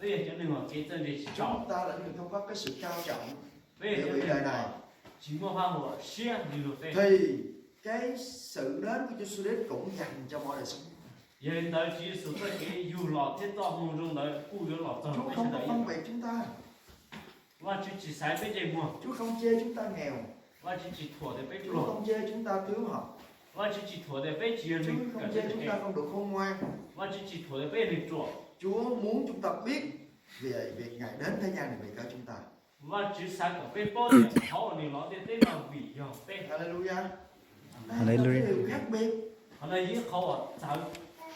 bây giờ cho nên là cái chân để chỉ Chúng trọng ta là người không có cái sự cao trọng bây giờ địa cho vị nên đời này, là chỉ mua hoa của xe đi được đây thì cái sự đến của Chúa Giêsu Christ cũng dành cho mọi đời sống. hiện tại chỉ số tại cái dù lọ thiết to mông trong đấy cụ yếu lọ tờ Chúa bây không giờ có đấy phân biệt chúng ta, và chỉ sai bây giờ mua Chúa không chê chúng ta nghèo, và chỉ thua để bây Chúa giờ không chê chúng ta thiếu học, và chỉ thua để bây giờ Chúa mình không chê chúng ta không được khôn ngoan. và chỉ thua để bây giờ mình chuộc Chúa muốn chúng ta biết về việc Ngài đến thế gian này vì cả chúng ta. và chỉ sai của bây bao giờ họ này nó đến tên là vì do bây Hallelujah. Đây là Hallelujah. cái điều khác biệt. họ này những họ ở sao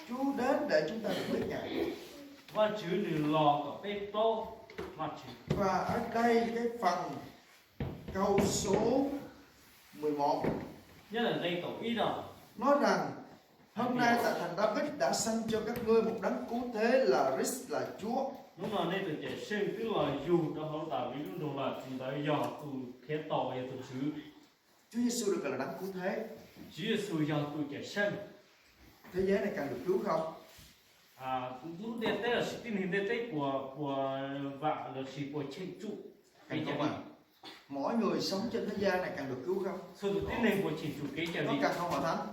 Chúa đến để chúng ta được biết Ngài. và chỉ được lò của bây bao và chỉ Và ở đây cái phần câu số 11 nhất là đây tổ ý đó nói rằng hôm nay tại thành David đã sanh cho các ngươi một đấng cứu thế là Christ là Chúa. nhưng mà nên từ trẻ sinh tức là dù cho họ tạo với những đồ là chúng ta dò từ thế tàu về từ xứ Chúa Giêsu được gọi là đấng cứu thế. chỉ là sự dò từ trẻ sinh Thế giới này cần được cứu không? lúc đây đây là sự tin hình đây của vợ là sự của chính chủ cái Cần chả không đi ạ? Mỗi người sống trên thế gian này cần được cứu không? sự tin hình của chính chủ cái chả Có đi cần không mà thánh?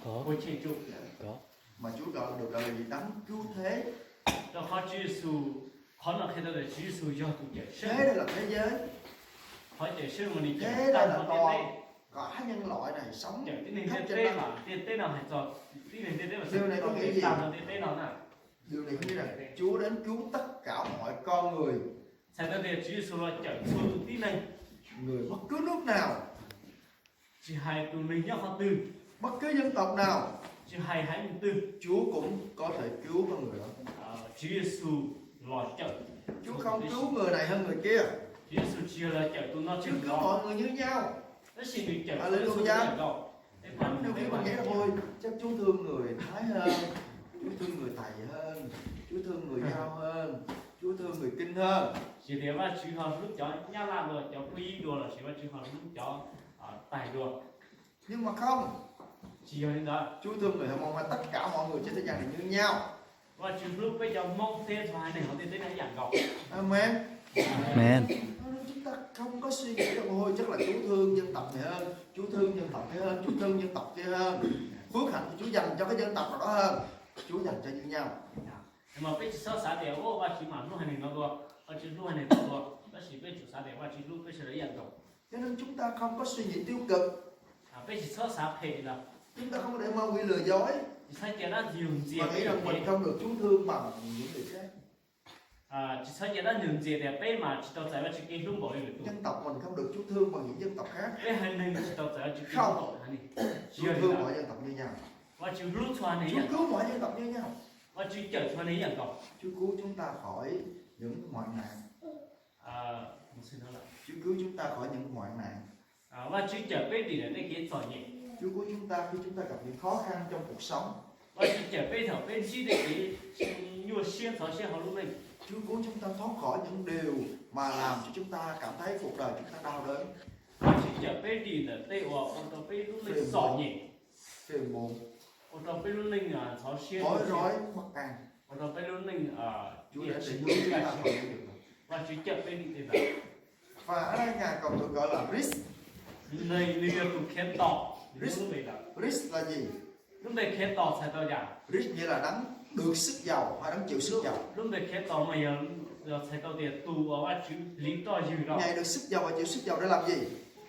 Có. của chính chủ Có. Mà Chúa gọi được gọi là gì? Đấng cứu thế. cho họ chỉ sự họ là khi đó là chỉ sự dò từ trẻ sinh Thế đây là thế giới. họ trẻ sinh mà đi Thế trẻ đây tăng là họ toàn cả nhân loại này sống trẻ tin hình khắp đây trên đây đất. là tên nào hay cho tin hình đây là Điều này có nghĩa gì? tăng tên nào nè Điều này có nghĩa rằng Chúa đến cứu tất cả mọi con người, sai đó thì chỉ số là chở số tự tin này người bất cứ nước nào, chỉ hai tụi mình nhắc họ từ bất cứ dân tộc nào, chỉ hai hai mình từ Chúa cũng có thể cứu con người đó. chỉ số là chở Chúa không cứu người này hơn người kia, chỉ số chỉ là chở tụi nó Chúa chừng cứu đó mọi người như nhau. nó chỉ bị chở Hallelujah. đó Nếu khi mình nghĩ là thôi, chắc Chúa thương người Thái hơn, Chúa thương người Tày hơn, Chúa thương người Dao hơn, Chúa thương người Kinh hơn. chỉ để mà chỉ họ lúc cho nhau làm rồi cho quy đồ là chỉ mà chỉ họ lúc cho tài đồ Nhưng mà không, chỉ ở đến đó Chúa thương người Hồng Mông và tất cả mọi người trên thế gian này như nhau. và chỉ lúc bây giờ mong thế thoại này họ đến đây giảng gọc Amen. Amen. Nên chúng ta không có suy nghĩ là ôi chắc là Chúa thương dân tộc này hơn, Chúa thương dân tộc kia hơn, Chúa thương dân tộc kia hơn. Phước hạnh của Chúa dành cho cái dân tộc nào đó hơn, Chúa dành cho như nhau. mà bây giờ sao để ô và chỉ mà lúc này nó rồi và chỉ lúc này nó rồi nó chỉ bây giờ sao để và chỉ lúc bây giờ đấy giảng gọc Cho nên chúng ta không có suy nghĩ tiêu cực, bây giờ sao phải là chúng ta không có để ma quỷ lừa dối chỉ sai cái đó dùng gì và nghĩ rằng mình không được Chúa thương bằng những người khác. chỉ sai cái đó dùng gì để bây mà chỉ tao giải và chỉ cái lúc bội được Dân tộc mình không được Chúa thương bằng những dân tộc khác. bây hai mình chỉ tao giải chỉ cái lúc bội này Chúa thương mọi dân tộc như nhau. và chỉ lúc cho này Chúa cứu mọi dân tộc như nhau. và chỉ chở cho này giảng gọc Chúa cứu chúng ta khỏi những hoạn nạn. một xin nói lại Chúa cứu chúng ta khỏi những hoạn nạn. và chỉ chở bây thì là cái giỏi nhẹ Chúa cứu chúng ta khi chúng ta gặp những khó khăn trong cuộc sống. và chỉ chở bây thở bên chỉ để cái nhiều xiên thở xiên họ lúc này Chúa cứu chúng ta thoát khỏi những điều mà làm cho chúng ta cảm thấy cuộc đời chúng ta đau đớn, và chỉ chở bây thì là tây ở ở trong bây lúc này giỏi nhẹ phiền muộn, ở trong bây lúc này thở xiên bối rối, bất an. ở trong bây lúc này Chúa đã định cứu chúng ta khỏi những điều đó. và chỉ chở bây thì là Và ở đây Ngài còn được gọi là Christ. này này tụ khen tỏ lúc này là Christ là gì? lúc này khen tỏ sai tao giả Christ nghĩa là đấng được sức giàu hay đấng chịu sức giàu. lúc này khen tỏ mà giờ sai tao tiền tù ở và chữ lý to gì đó Ngài được sức giàu và chịu sức giàu để làm gì?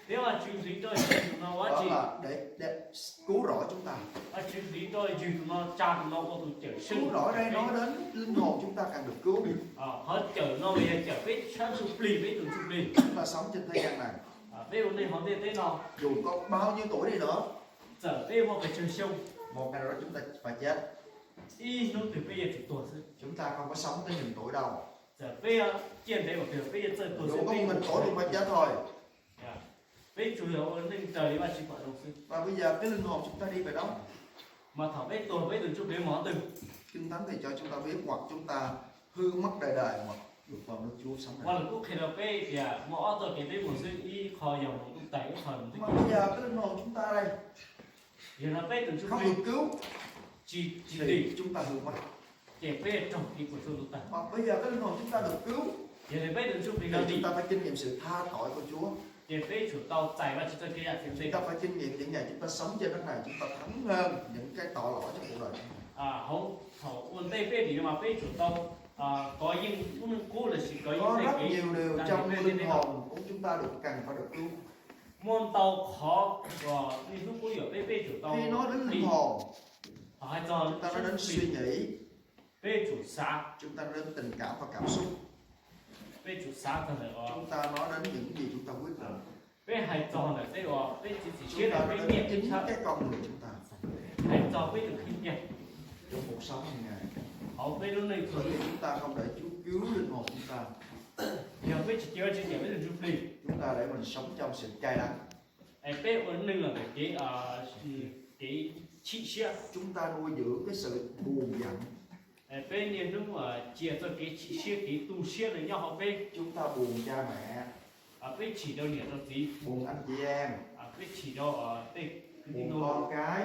nếu mà chữ lý to gì nó quá Đó chỉ là để cứu rỗi chúng ta. và chữ lý to gì nó cha tụi nó có tụ chở Cứu sinh rỗi đây nói đến linh hồn chúng ta cần được cứu. họ chở nó bây giờ chở biết sáng chụp lì biết từng chụp lì Chúng ta sống trên thế gian này, bây giờ họ đến thế nào dù có bao nhiêu tuổi đi nữa, chở bây giờ phải chơi sông một ngày nào đó chúng ta phải chết. y nó từ bây giờ chỉ tuổi thôi Chúng ta không có sống tới nghìn tuổi đâu. chở bây giờ chuyện đấy của từ bây giờ chơi tuổi Đủ có một mình tuổi thì phải chết thôi. bây chủ yếu là nên trời và chỉ phải đầu tư Và bây giờ cái linh hồn chúng ta đi về đâu? mà thảo bây tuổi bây từng chụp lấy món từ Kinh Thánh thì cho chúng ta biết hoặc chúng ta hư mất đời đời hoặc được vào nước Chúa sống và này. là cũng khi nào bây thì mỏ tôi cái đấy một sự y khỏi dòng một cũng tẩy phần Mà bây giờ cái linh hồn chúng ta đây thì nó bây từng chụp không lì được cứu chỉ thì tỷ chúng ta hư mất. để bây trong cái cuộc sống chúng ta Mà bây giờ cái linh hồn chúng ta được cứu để bây giờ chúng thì ta đi chúng ta phải kinh nghiệm sự tha tội của Chúa. để bây chủ tàu giải và chúng ta kia thì Chúng ta phải kinh nghiệm những ngày chúng ta sống trên đất này chúng ta thắng hơn những cái tội lỗi trong cuộc đời. hậu hậu vấn đề bây giờ mà bây chủ tàu có những cũng cố là chỉ có Có những rất cái nhiều điều trong linh hồn của chúng ta được cần phải được cứu. môn tàu khó và nên lúc có hiểu bây chủ tàu Khi nói đến linh hồn, hai cho chúng ta nói đến suy nghĩ, bây chủ xã chúng ta nói đến tình cảm và cảm xúc, bây chủ xã thật là chúng ta nói đến những gì chúng ta quyết định, bây hai cho là cái đó bây chỉ chúng ta là nói bây đến nghiệp chính chính xác cái con người chúng ta hai cho bây được kinh nghiệm trong cuộc sống hàng ngày. hậu bây lúc này Bởi vì chúng ta không để Chúa cứu linh hồn chúng ta, giờ bây chỉ chơi chỉ bây giờ giúp đi chúng ta để mình sống trong sự cay đắng. bây ổn định là cái chi xe Chúng ta nuôi dưỡng cái sự buồn giận, bên niềm lúc mà chia cho cái chi xe cái tu xe với nhau họ bên chúng ta buồn cha mẹ, bên chỉ đâu niệm đâu tí buồn anh chị em, bên chỉ đâu bên buồn con cái,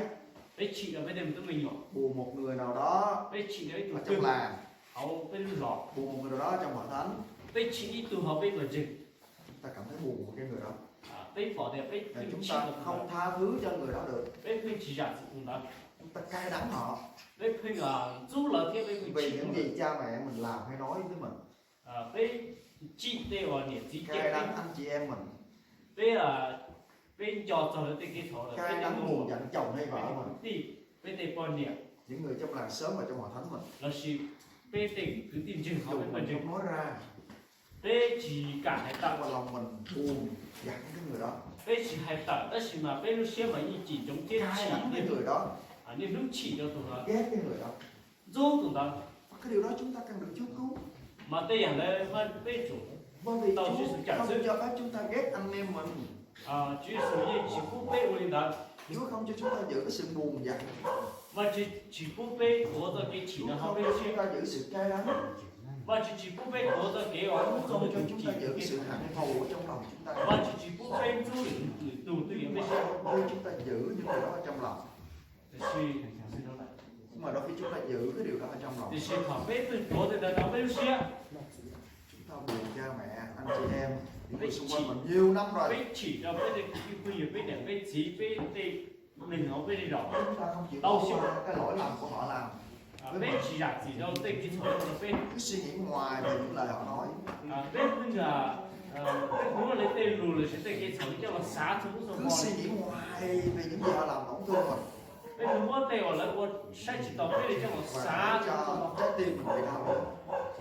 bên chỉ là bên đêm tôi mình nhỏ buồn một người nào đó bên chỉ đấy ở tụ trong làng, hậu bên lọ buồn một người nào đó trong hội thánh, bên chỉ tụ họ bên ở rừng chúng ta cảm thấy buồn của cái người đó. bên bỏ đẹp bên Và chúng chỉ ta không tha thứ cho người đó được, bên chỉ giả cũng đó chúng ta cay đắng họ bên du là cái bên vì những gì cha mẹ mình làm hay nói với mình, bên chị đây là niệm chỉ cay đắng anh chị em mình, bên là bên cho nó cái thổ là cay đắng buồn giận chồng hay vợ mình, đi bên đây quan niệm những người trong làng xóm và trong hội thánh mình, là chỉ bên tình cứ tìm chừng họ dù bên mình quan chừng không nói ra bên chỉ cả hai tạo nhưng mà lòng mình buồn giận cái người đó, bên chỉ hai tạo đó chỉ mà bên lúc xem mà như chỉ chống chết cay chỉ đắng cái nên người đó, nên lúc chỉ cho tụi nó ghét cái người đó. dô tụi nó Và cái điều đó chúng ta cần được Chúa cứu. mà đây là lên bên chủ Bởi vì Tao Chúa chỉ sự cảm không xúc. cho phép chúng ta ghét anh em mình. chỉ số như chỉ phút bên của đó Chúa không cho chúng ta giữ cái sự buồn giận. mà chỉ phút bên của tôi cái chỉ Chúa là họ không bên cho xem chúng ta giữ sự cay đắng. và chỉ phút bên của tôi cái họ Chúa không không cho cho chúng chỉ ta giữ cái cái sự hận thù ở trong lòng chúng ta. và chỉ phút bên chú tụ tụ bên xem Đôi khi chúng ta giữ những điều đó ở trong lòng. thì Nhưng mà đôi khi chúng ta giữ cái điều đó ở trong lòng. thì sẽ họ bên của tôi là bên xem Chúng ta buồn cha mẹ, anh chị em, những người xung quanh mình nhiều năm rồi. bên chỉ cho bên cái quy định bên này bên chỉ bên đây mình họ bên đây rõ Chúng ta không chịu bỏ qua cái lỗi lầm của họ làm. bên chỉ là chỉ đâu đây cái chỗ bên Cứ suy nghĩ ngoài về những lời họ nói. bên là bên cũng là tên lùi là sẽ tên cái chỗ cho là xá chúng Cứ rồi suy nghĩ ngoài về những gì họ làm tổn thương mình. bên đúng có tên gọi là một sai chỉ tao bên cho là Và xá để cho trái tim mình bị đau đớn.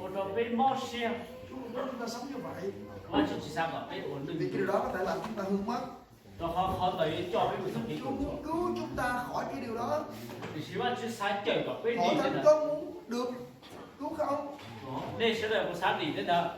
một đầu bên mò xe Chúng ta sống như vậy. mà chỉ sao cả bên ổn Vì cái định điều đó có thể làm chúng ta hư mất. rồi họ tới cho bên mình sống cái Chúa muốn cứu chúng ta khỏi cái điều đó. thì chỉ mà chỉ sai chở cả bên Hội gì thánh thế có muốn được cứu không? đây sẽ là một sáng gì thế đó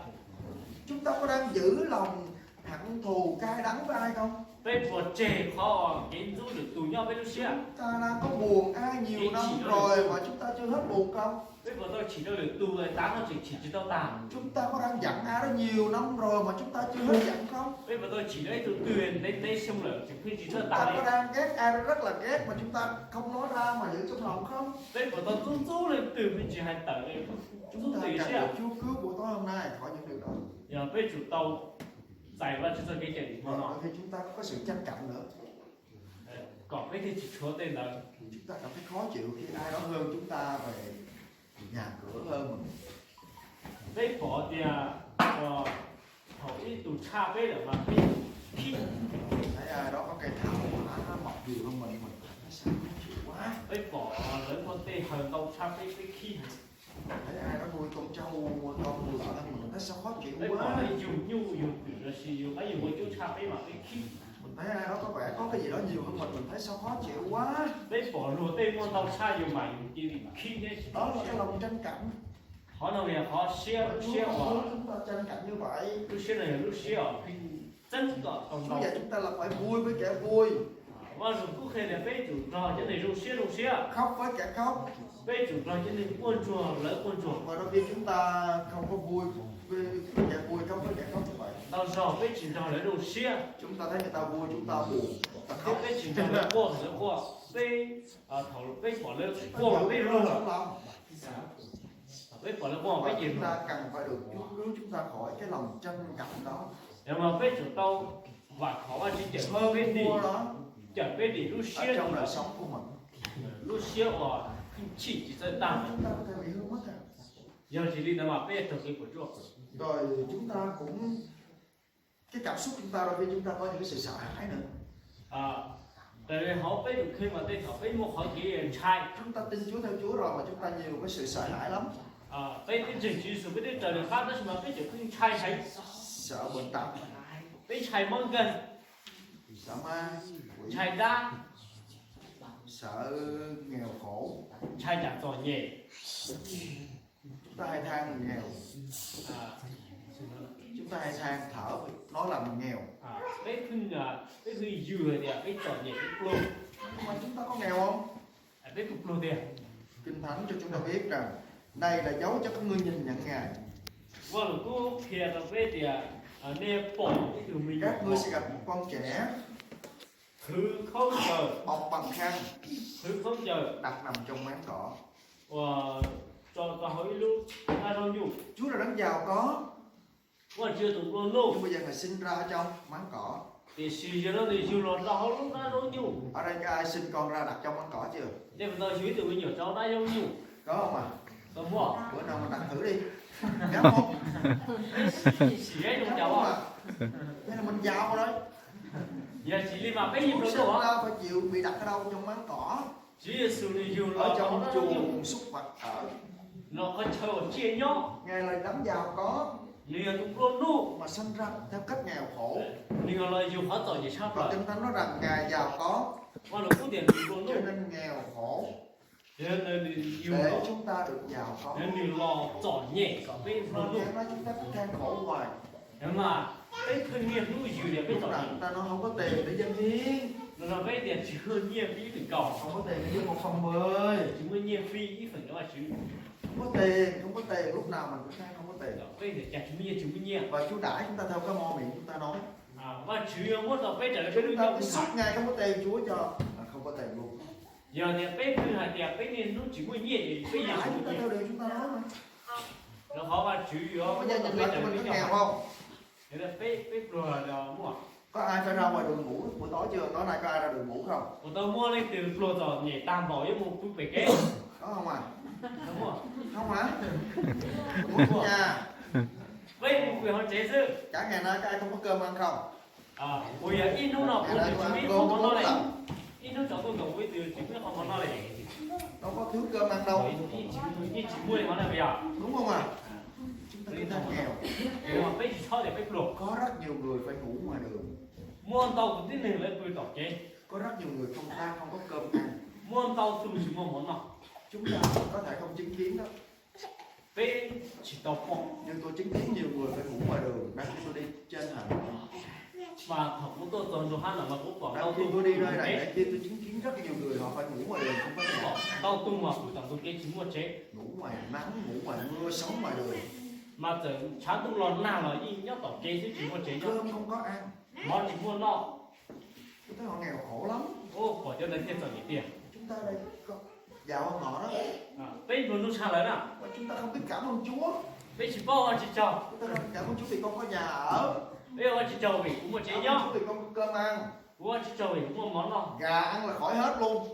Chúng ta có đang giữ lòng hận thù cay đắng với ai không? bên một trẻ khó kiến du được tù nhau bên lúc xe Chúng ta đang có buồn ai nhiều năm rồi mà chúng ta chưa hết buồn không? bên của tôi chỉ đâu được tù rồi tám nó chỉ tao tàn Chúng ta có đang giận ai đó nhiều năm rồi mà chúng ta chưa hết giận không? bên của tôi chỉ đấy từ tuyền đến đây xong rồi chỉ khi chỉ cho Chúng ta tàn có đấy đang ghét ai đó rất là ghét mà chúng ta không nói ra mà giữ trong lòng không? bên của tôi rút lên từ bên chỉ hai tờ Chúng rút ta từ cần xe được Chúa cứu buổi tối hôm nay khỏi những điều đó. giờ bên chủ tàu giải vào cho cái chuyện Và mà nó đôi khi chúng ta có sự tranh cạnh nữa. còn cái thì chỉ chúa tên là Chúng ta cảm thấy khó chịu khi ai đó hơn chúng ta về nhà cửa hơn mình. bên bỏ thì hậu ít tù cha bên là mà khi Thấy ai đó có cây thảo quả mọc nhiều hơn mình thấy sao khó chịu quá. bên bỏ lớn con tê hơn tàu cha bên khi Thấy ai đó nuôi con trâu con lợn mình thấy sao khó chịu bên bỏ quá. là dùng nhu dùng từ là sử dụng ấy dùng cái chú cha bên mà bên khi Mình thấy ai đó có vẻ có cái gì đó nhiều hơn mình thấy sao khó chịu quá. bên bỏ lùa tên con tàu cha dùng mà dùng gì khi đấy Đó là cái lòng tranh cạnh. họ nói là họ xe Chúa xe không họ muốn chúng ta tranh cạnh như vậy. lúc xe này lúc xe ở chân cọ cộng Chúa đồng dạy chúng ta là phải vui với kẻ vui, và dùng cũng khi là bên chủ trò cho này lúc xe khóc với kẻ khóc. bên chủ trò cho nên quân chùa lỡ quân chùa Và đôi khi chúng ta không có vui với kẻ vui, khóc với kẻ khóc như vậy. tao giờ bên chủ trò lấy đồ xe Chúng ta thấy người ta vui, chúng ta buồn, chúng ta cái khóc. bên chủ trò lấy qua rồi qua bên thầu bên bỏ lên qua Nó bên giữ luôn trong lòng. bây bỏ là bỏ Và bây chúng giờ ta cần phải được Chúa cứu chúng ta khỏi cái lòng trân trọng đó. nhưng mà bây giờ tao và khó mà chỉ chở Hơn bên đi mua đó chở bên đi lúc ở xưa trong đời sống của mình. lúc xưa ở chỉ sẽ tăng Chúng ta có thể bị hư mất à. giờ chỉ đi mà bây giờ thực hiện của Chúa Rồi chúng ta cũng cái cảm xúc chúng ta đôi khi chúng ta có những cái sự sợ hãi nữa. tại vì họ bây giờ khi mà đây họ bây một họ chỉ trai Chúng ta tin Chúa theo Chúa rồi mà chúng ta nhiều cái sự sợ hãi lắm. bây giờ chỉ số bây giờ trời được phát đó mà bây giờ không trai thấy Sợ bệnh tật, bây trai mong gần sợ ma, quỷ, trai đa sợ nghèo khổ. trai chặt giỏi nhẹ Chúng ta hay than nghèo, chúng ta hay than thở nói là mình nghèo. bây giờ dừa thì bây giỏi nhẹ bây plô Nhưng mà chúng ta có nghèo không? bây cục plô thì Kinh Thánh cho chúng ta biết rằng đây là dấu cho các ngươi nhìn nhận Ngài. vâng cô kia là bây giờ nè bỏ cái từ mình Các ngươi sẽ gặp một con trẻ thứ không chờ bọc bằng khăn thứ không chờ đặt nằm trong máng cỏ. và cho hỏi lúc ta đâu nhủ Chúa là đấng giàu có, và chưa tụng luôn luôn nhưng bây giờ Ngài sinh ra ở trong máng cỏ. thì suy cho nó thì chưa lo đó lúc ta đâu nhủ Ở đây có ai sinh con ra đặt trong máng cỏ chưa? để mà tôi suy từ bây giờ cháu đã đâu nhủ Có không à? tôi mua Bữa nào mình đặt thử đi. Dám không? chỉ ấy đúng Dám cháu không à à? Đây là mình giàu rồi. giờ chỉ đi mà bây giờ Chúa nó sinh đâu ra phải chịu bị đặt ở đâu trong máng cỏ. chỉ là xử lý dù Ở lo trong cháu đã đâu nhủ chuồng súc vật ở. nó có chờ chia nhau Ngài là đấng giàu có liền tụng luôn luôn mà sinh ra theo cách nghèo khổ. liền là dù hết rồi thì sao Và rồi Kinh Thánh nói rằng Ngài giàu có qua là có tiền tụng luôn cho luôn nên nghèo khổ nên dù để lo chúng ta được giàu có. nên lo giỏi nhẹ có bên Mà luôn luôn nghe nói chúng ta cứ than khổ hoài. nhưng mà cái thân nghiệp nuôi dù để bên Lúc giỏi nào chúng ta nói không có tiền để dân hiến, nó là cái tiền chỉ hơn nhiều phí phải cỏ không có tiền để dân 1/10. chúng mới nhiều phí ít phần đó là chứ Không có tiền, không có tiền, lúc nào mình cũng than không có tiền. cái để chặt chúng mới nhiều Và Chúa đãi chúng ta theo cái mo miệng chúng ta nói. và chủ yếu muốn là bây giờ là cái Chúng đứa ta nhau cứ cũng suốt phải ngày không có tiền Chúa cho không có tiền luôn. giờ thì bây giờ là tiền bây giờ nó chỉ mới nhiều thì bây giờ Đãi chúng chúng ta mới theo điều chúng ta nói mà. nó khó và chủ yếu Bây giờ là nhìn bây lại giờ của mình cái có nghèo nhau không? thế là bây rồi là mua Có ai phải ra ngoài đường ngủ buổi tối chưa? Tối nay có ai ra đường ngủ không? của tôi mua lên từ lô rồi nhảy tam bảo với một chút về kế Có không à? đúng không Không hả? Ngủ ở nhà. bây một quyền họ chế chứ Cả ngày nay có ai không có cơm ăn không? bây giờ ít lúc nào Ngày cũng nay chỉ tôi ăn biết cơm không món bốn đó này lần. ít lúc cháu tôi ngủ với từ chỉ biết không món đó này Đâu có thiếu cơm ăn đâu. ít chỉ mua món này bây giờ Đúng không à? Chúng ta cứ than nghèo. nhưng mà bây giờ sao để bây luộc Có rất nhiều người phải ngủ ngoài đường. mua tàu cũng tin lên lấy bươi tàu chế Có rất nhiều người không ta không có cơm ăn. mua tàu từ chỉ mua món nào Chúng ta có thể không chứng kiến đó. bây chỉ tàu phong Nhưng tôi chứng kiến nhiều người phải ngủ ngoài đường. Đang khi tôi đi trên hành. mà thật của tôi toàn đồ hắn là mà cũng bỏ Đang tàu khi tung tôi đi nơi này để kia tôi chứng kiến rất nhiều người họ phải ngủ ngoài đường không có nhà. tàu tung mà cũng tàu tung cái chỉ mua chế Ngủ ngoài nắng, ngủ ngoài mưa, sống ngoài đường. mà giờ chán tung lon nào là y nhớ tàu chế chứ chỉ mua chế nhá Cơm không có ăn. món chỉ mua no Tôi thấy họ nghèo khổ lắm. ô bỏ cho nên thêm rồi tiền Chúng ta đây có giàu hơn họ đó. bây giờ nó sao lớn à Và chúng ta không biết cảm ơn Chúa. bây chỉ bao chỉ cho Chúng ta không cảm ơn Chúa vì con có nhà ở. bây giờ chỉ cho vì cũng mua chế Cảm nhá ơn Chúa vì con có cơm ăn. cũng chỉ cho vì cũng mua món no Gà ăn là khỏi hết luôn.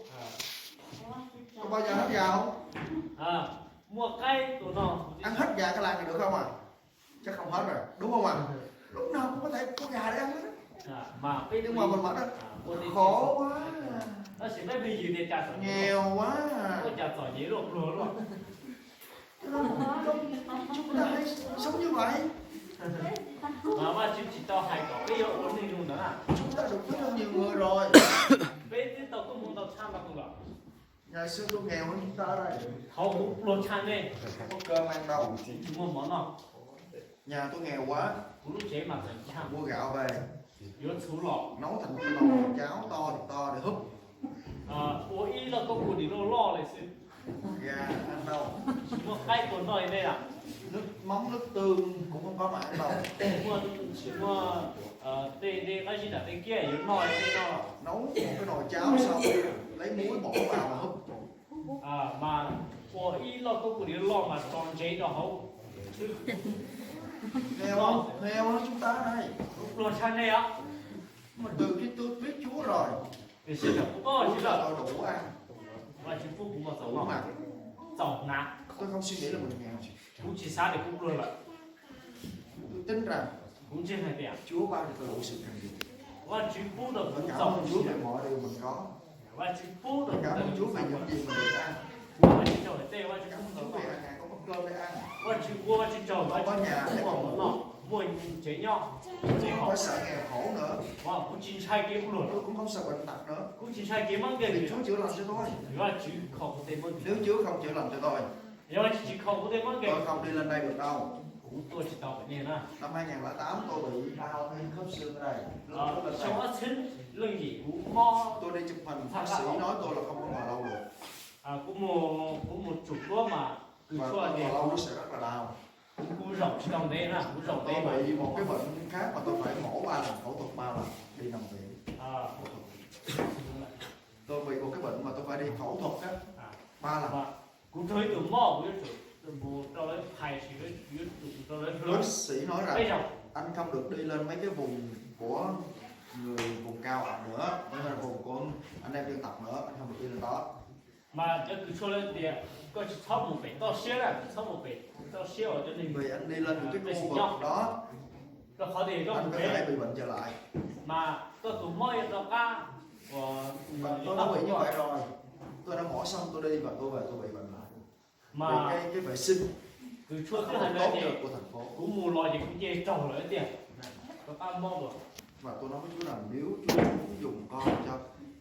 Có bao giờ hết gà không? mua cây của nó Ăn hết gà cái làng này được không à? Chắc không hết rồi, đúng không à? Lúc nào cũng có thể có gà để ăn hết. mà bây Nhưng mà mình mở ra khổ khổ quá. nó sẽ mấy bây giờ để trả sổ Nghèo quá. có trả sổ nhớ luôn luôn luôn Cho nên chúng ta hãy sống như vậy. mà chỉ tao hay có bây giờ ổn định luôn đó à Chúng ta được biết hơn nhiều người rồi. bây giờ tao cũng muốn tao tham mà cũng được Ngày xưa tôi nghèo hơn chúng ta đây. không luôn chăn đi Không có cơm ăn đâu. chỉ mua món nào Nhà tôi nghèo quá. cũng lúc chế mà phải chăn Mua gạo về yếu số lọ nấu thành cái nồi cháo to thì to để húp. ô ý là có của đi nó lo lại sự Gà ăn đâu. chỉ mua cây của nó đây à Nước mắm nước tương cũng không có mà ăn đâu. mua chỉ mua tê cái gì là tê kia yếu nồi tê nó Nấu một cái nồi cháo xong lấy muối bỏ vào mà húp. mà của ý lo có của đi lo mà tròn giấy đó hậu Theo nó chúng ta đây. lo chăn này á Mà từ khi tôi biết Chúa rồi, để xin là cũng có Chúa chứ cho là tôi đủ ăn, và chính phủ cũng mà đủ giàu mặc. giàu nát Tôi không suy nghĩ là mình nghèo. cũng chỉ xa để cũng luôn là Tôi tin rằng cũng trên hai tiền Chúa ban cho tôi đủ sự cần thiết. và chính phủ được Tôi cũng cảm giàu ơn Chúa về mọi điều mình có. và chính phủ được Tôi cảm ơn Chúa về những gì mình được ăn. và chính phủ để và Cảm chính ơn phủ Chúa về ngày có bát cơm để ăn. và chính phủ và chính phủ và Có nhà để chính phủ còn nó ngủ. mua chế nhau chế Không họ phải sợ nghèo khổ nữa. và cũng chính sai kiếm luôn Tôi cũng không sợ bệnh tật nữa. cũng chính sai kiếm mang cái Vì gì Chúa chữa lành cho tôi. và chỉ không có thể mang Nếu Chúa không chữa lành cho tôi, nếu chỉ không có thể mang cái tôi không đi lên đây được đâu. cũng tôi chỉ tao phải nè Năm 2008 tôi bị đau cái khớp xương ở đây. Lúc lên đây, trong ớt xin lưng gì cũng mo tôi đi chụp hình, bác sĩ nói tôi là không có ngồi lâu được. cũng một chục đứa mà cứ Và cho tôi thì ngồi lâu nó sẽ rất là đau. cũng rộng trong đấy là cũng rộng đấy Tôi mà bị một cái bệnh khác mà tôi phải mổ 3 lần, phẫu thuật 3 lần, đi nằm viện. à Phẫu thuật. Tôi bị một cái bệnh mà tôi phải đi phẫu thuật á, 3 lần. và cũng thấy từ mò với từ bộ cho đến thầy chỉ với cho đến lớn Bác sĩ nói bây rằng giờ anh không được đi lên mấy cái vùng của người vùng cao ạ nữa, hay là vùng của anh em dân tộc nữa, anh không được đi lên đó. mà cho cứ cho lên thì có chỉ thấp một bể to xíu là thấp một bể to xíu ở trên Vì anh đi lên những cái khu vực nhau đó, nó khó thì có anh một có bể thể bị bệnh trở lại. mà có tụ môi nó ca Và tôi đã bị như vậy rồi. Tôi đã mổ xong tôi đi và tôi về tôi bị bệnh lại. Vì mà cái vệ sinh cứ chua không cái hành tốt này được của thành phố. cũng mù lòi thì cũng dễ trồng lại tiền có ăn mò được Và tôi nói với Chúa rằng nếu Chúa muốn dùng con cho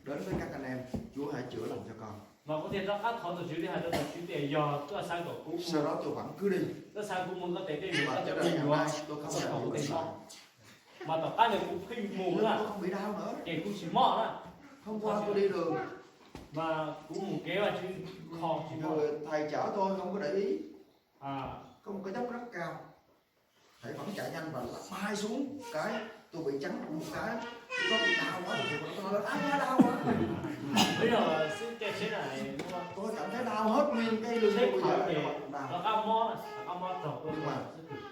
đến với các anh em, Chúa hãy chữa lành cho con. mà có thể nó ăn thọ từ chữ đi hay là chữ để giờ tôi sang cổ cũng Sau đó tôi vẫn cứ đi. tôi sang cũng muốn có thể để mình Và có cho thể đến mình ngày nay mua tôi không không hề có bị thể bệnh lại. mà tập ăn này cũng khinh mù Tôi nữa không bị đau nữa. để cũng chỉ mò đó Hôm qua tôi đi đường, mà cũng một kế là chữ kho chỉ mò người thầy chở tôi không có để ý, à có một cái dốc rất cao. Thầy vẫn chạy nhanh và bay xuống cái tôi bị chấn một cái. Tôi có bị đau quá thì tôi nói đau quá. bây giờ xin cái thế này đúng không Tôi cảm thấy đau hết nguyên cái lưng tôi bây giờ thì nó đau. nó ăn mò trồng tôi Nhưng mà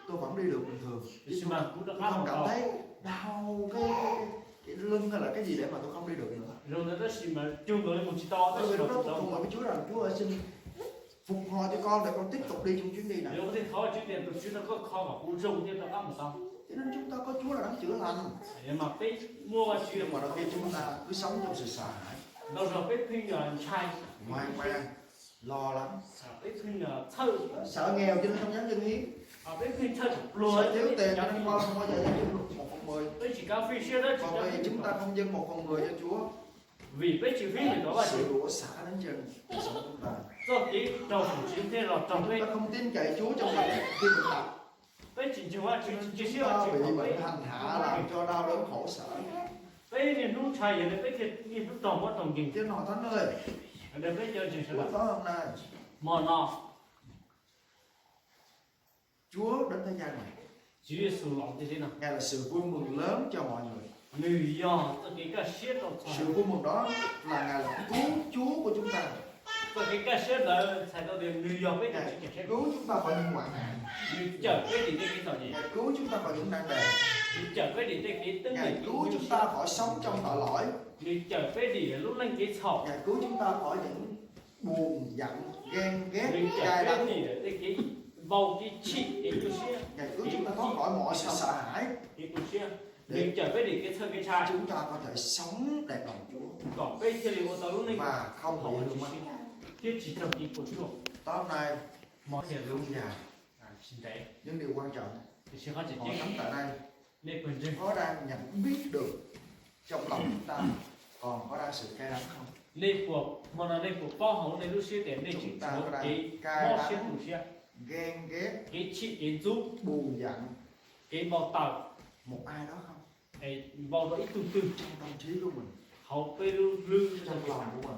tôi vẫn đi được bình thường. nhưng mà cũng được Tôi ăn không cảm một thấy đau cái lưng hay là cái gì để mà tôi không đi được nữa. rồi nó chỉ mà chung rồi một chỉ to Tôi tôi lúc đó đó tôi cùng với Chúa rằng Chúa ơi xin phục hồi cho con để con tiếp tục đi trong chuyến đi này. nếu có thể khó chữ tiền tôi chứ nó có kho mà cũng rung thêm nó ăn một xong Cho nên chúng ta có Chúa là đang chữa lành. nhưng mà cái mua chữ Nhưng mà đôi khi chúng ta cứ sống trong sự sợ hãi, đâu rồi cái khinh là trai ngoan ngoan, lo lắng, cái khinh là thơ sợ nghèo cho nên không dám dân hiến, cái khinh thơ luôn sợ thiếu tiền cho nên con không bao giờ dám dân 1/10. cái chỉ cà phê xe đó chỉ Còn vì chúng ta không dâng 1/10 cho Chúa, vì cái chữ phí thì đó là sự đổ xả đến trên cuộc sống chúng ta. do cái trồng chữ thế là trồng Chúng cái ta không tin cậy Chúa trong bệnh khi bệnh tật. cái chỉ là chữ Chúng xe ta là bị chữ bệnh hành hạ làm cho đau đớn khổ sở. cái này lúc trai vậy cái thiệt như lúc trồng quá trồng gì Thiên Hội Thánh ơi, để cái chơi chữ buổi là tối hôm nay mò nọ Chúa đến thế gian này, chữ Giêsu lòng thế nào Ngài là sự vui mừng lớn cho mọi người. người do cái cái xe đó Sự vui mừng đó là Ngài là cứu Chúa của chúng ta. cái xe đó thay đổi được người do cái Ngài chữ xe cứu chúng ta khỏi những hoạn nạn. người chở cái gì cái gì gì Ngài cứu chúng ta khỏi những nan đề. người chở cái gì cái tính Ngài cứu chúng ta khỏi sống trong tội lỗi. người chở cái gì lúc lên cái sọ Ngài cứu chúng ta khỏi những buồn giận, ghen ghét, người chở cay cái đắng. gì cái bầu cái chi cái chữ xe Ngài cứu chúng ta thoát khỏi mọi sự sợ hãi. cái chữ xe người chở cái gì cái thơ cái trai Chúng ta có thể sống đẹp lòng Chúa còn cái thì liệu tao lúc lên và không bị lưu manh. cái chỉ trồng cái của chúa Tối hôm nay mọi thể lâu luôn dài xin đấy những điều quan trọng thì sẽ có thể họ tiếp sống tại đây nên quyền riêng có đang nhận biết được trong lòng chúng ta còn có đang sự cay đắng không? nên của mà là nên của bao hậu nên lúc xưa tiền nên chỉ Chúng ta có có đang cái cay bao xưa đắng, của xe ghen ghét, cái chị cái giúp buồn giận cái bao tàu một ai đó không? cái bao đó ít từ từ Trong tâm trí của mình, họ bê lưu lưu trong lòng của mình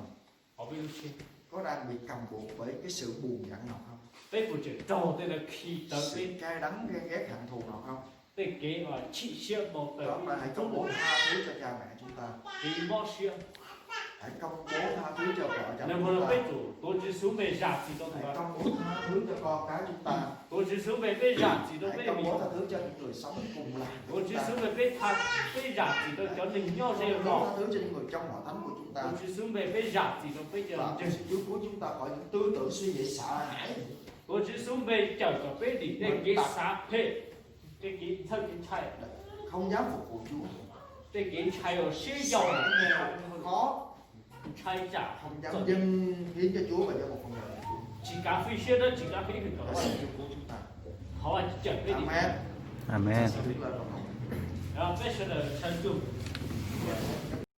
họ bê lưu xe có đang bị cầm buộc bởi cái sự buồn giận nào không? cái của chuyện trò tên là khi tới Sự cái cay đắng ghen ghét hận thù nào không? cái mà chị xe bao tờ Đó là hãy công bố tha thứ cho cha mẹ chúng ta. cái bao xe hãy công bố tha thứ cho vợ chồng Nên chúng mà ta. bây chủ, tôi chỉ xuống về giả chỉ đâu Hãy mà. công bố tha thứ cho con cái chúng ta. Tôi chỉ xuống về bây giả chỉ đâu Hãy về công vì. bố tha thứ cho những người sống cùng làng của Tôi chúng chỉ ta. xuống về bây giả chỉ đâu cho mình nhau sẽ Công bố rõ. tha thứ cho những người trong hội thánh của chúng ta. Tôi chỉ xuống về bây giả chỉ đâu bây giờ. Và cho sự cứu cứu chúng ta khỏi những tư tưởng suy nghĩ sợ hãi. Tôi chỉ xuống về chở cho bây đi để cái xã hệ. Cái thân cái chạy. Không dám phục vụ Chúa. Cái chạy ở xe dầu. Khó. Chạy trả Không dám dâng hiến cho Chúa và cho một phần đời của Chúa. chỉ cà phê xe đó chỉ cà phê hình Hãy đó. xin Chúa cứu chúng ta. Họ chở bây đi. Amen. Amen. Xin đứng lên và cầu nguyện. Bây giờ là chân chung.